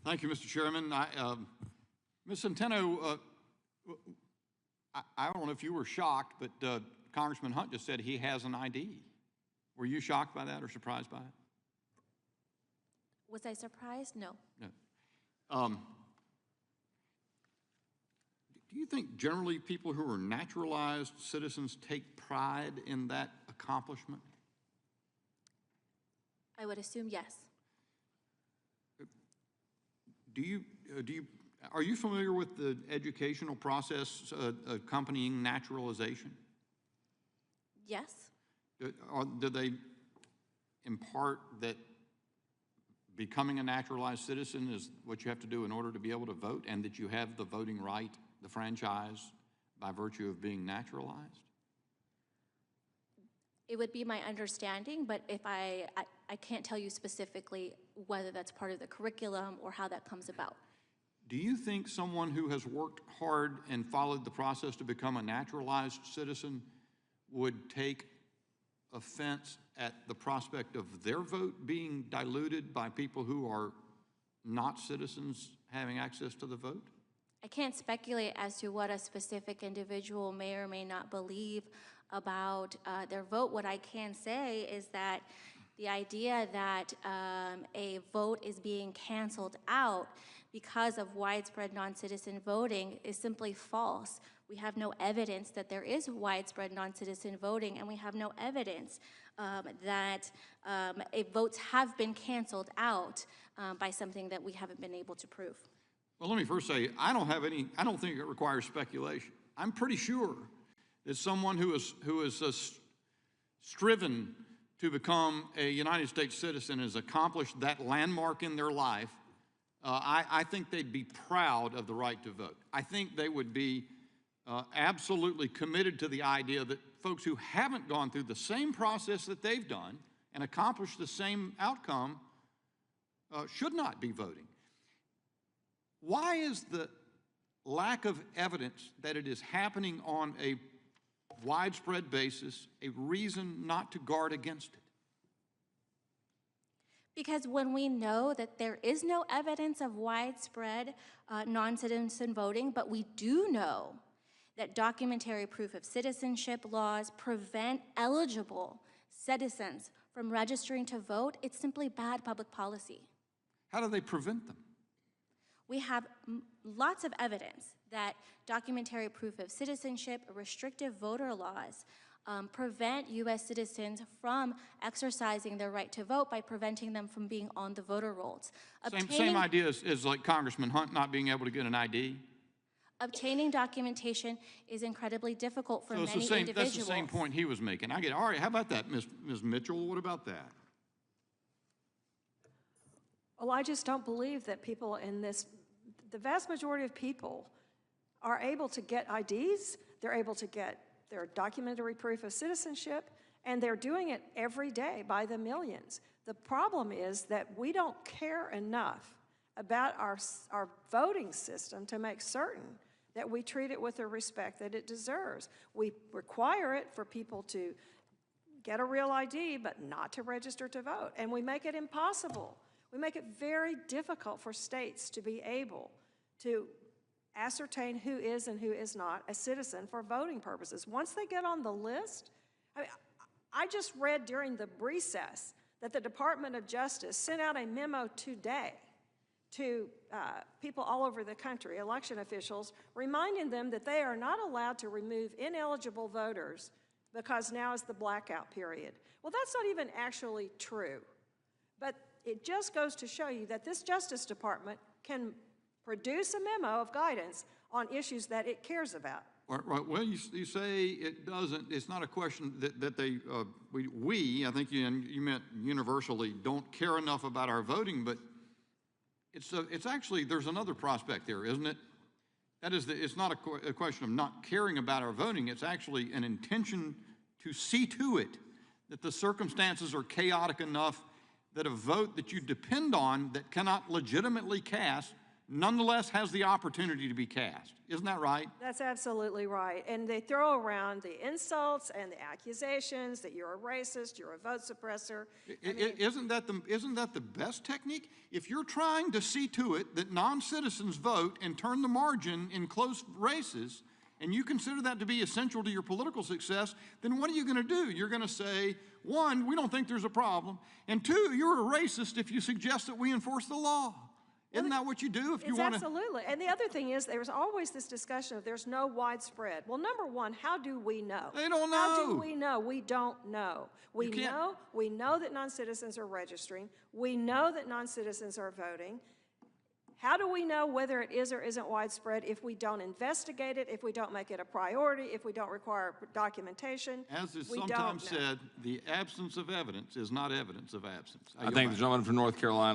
Thank you, Mr. Chairman. Ms. Centeno, I don't know if you were shocked, but Congressman Hunt just said he has an ID. Were you shocked by that or surprised by it? Was I surprised? No. No. Do you think generally people who are naturalized citizens take pride in that accomplishment? I would assume yes. Are you familiar with the educational process accompanying naturalization? Yes. Do they impart that becoming a naturalized citizen is what you have to do in order to be able to vote, and that you have the voting right, the franchise, by virtue of being naturalized? It would be my understanding, but if I can't tell you specifically whether that's part of the curriculum or how that comes about. Do you think someone who has worked hard and followed the process to become a naturalized citizen would take offense at the prospect of their vote being diluted by people who are not citizens having access to the vote? I can't speculate as to what a specific individual may or may not believe about their vote. What I can say is that the idea that a vote is being canceled out because of widespread non-citizen voting is simply false. We have no evidence that there is widespread non-citizen voting, and we have no evidence that votes have been canceled out by something that we haven't been able to prove. Well, let me first say, I don't think it requires speculation. I'm pretty sure that someone who is striven to become a United States citizen has accomplished that landmark in their life. I think they'd be proud of the right to vote. I think they would be absolutely committed to the idea that folks who haven't gone through the same process that they've done and accomplished the same outcome should not be voting. Why is the lack of evidence that it is happening on a widespread basis a reason not to guard against it? Because when we know that there is no evidence of widespread non-citizen voting, but we do know that documentary proof of citizenship laws prevent eligible citizens from registering to vote, it's simply bad public policy. How do they prevent them? We have lots of evidence that documentary proof of citizenship, restrictive voter laws, prevent U.S. citizens from exercising their right to vote by preventing them from being on the voter rolls. Same idea as like Congressman Hunt not being able to get an ID? Obtaining documentation is incredibly difficult for many individuals. That's the same point he was making. I get it. All right, how about that, Ms. Mitchell? What about that? Well, I just don't believe that people in this, the vast majority of people are able to get IDs, they're able to get their documentary proof of citizenship, and they're doing it every day by the millions. The problem is that we don't care enough about our voting system to make certain that we treat it with the respect that it deserves. We require it for people to get a real ID, but not to register to vote, and we make it impossible. We make it very difficult for states to be able to ascertain who is and who is not a citizen for voting purposes. Once they get on the list, I just read during the recess that the Department of Justice sent out a memo today to people all over the country, election officials, reminding them that they are not allowed to remove ineligible voters because now is the blackout period. Well, that's not even actually true. But it just goes to show you that this Justice Department can produce a memo of guidance on issues that it cares about. Right. Well, you say it doesn't. It's not a question that they, I think you meant universally, don't care enough about our voting, but it's actually, there's another prospect there, isn't it? That is, it's not a question of not caring about our voting. It's actually an intention to see to it that the circumstances are chaotic enough that a vote that you depend on that cannot legitimately cast nonetheless has the opportunity to be cast. Isn't that right? That's absolutely right. And they throw around the insults and the accusations that you're a racist, you're a vote suppressor. Isn't that the best technique? If you're trying to see to it that non-citizens vote and turn the margin in close races, and you consider that to be essential to your political success, then what are you going to do? You're going to say, one, we don't think there's a problem, and two, you're a racist if you suggest that we enforce the law. Isn't that what you do if you want to? Absolutely. And the other thing is, there's always this discussion of there's no widespread. Well, number one, how do we know? They don't know. How do we know? We don't know. We can't- know that non-citizens are registering. We know that non-citizens are voting. How do we know whether it is or isn't widespread if we don't investigate it, if we don't make it a priority, if we don't require documentation? As is We don't sometimes know. said, the absence of evidence is not evidence of absence. I thank the gentleman from North Carolina.